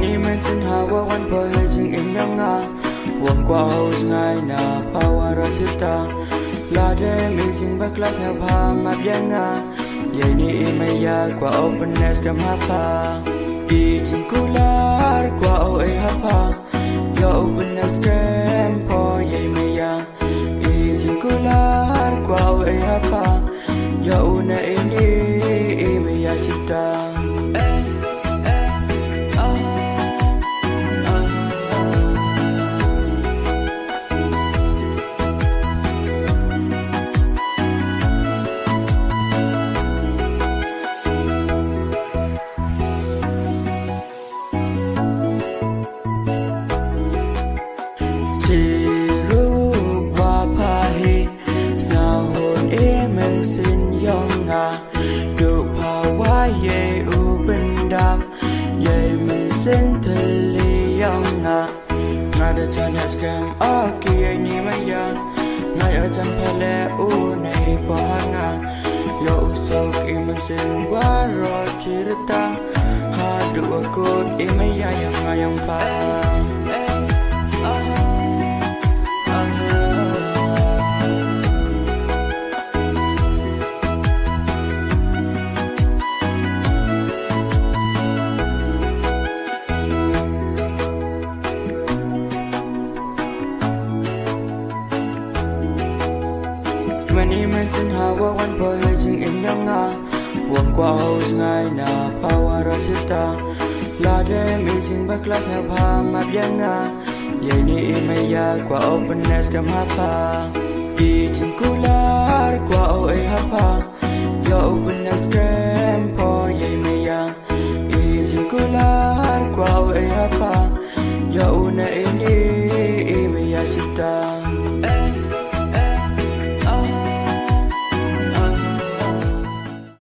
Many mensen hawa wan po hejing in yanga Wang kwa haus ngai na power cita Lade amazing baklas na pa mabyanga Yay ni imaya kwa openness kam hapa Ijing kular kwa o ay hapa Ya openness kam po yay maya Ijing kular kwa o ay hapa Ya una ini imaya cita Ngada chana scam aki ay ni maya Ngay ajan pale una ipahanga Ya usok imasin waro cerita Hadu akut imaya yang ngayang pa Many mensen hawa wan po hejing in yanga Wang kwa haus ngai na power cita Lade amazing baklas na pa mabyanga Yay ni imaya kwa openness kam hapa Ijing kular kwa o ay hapa Ya open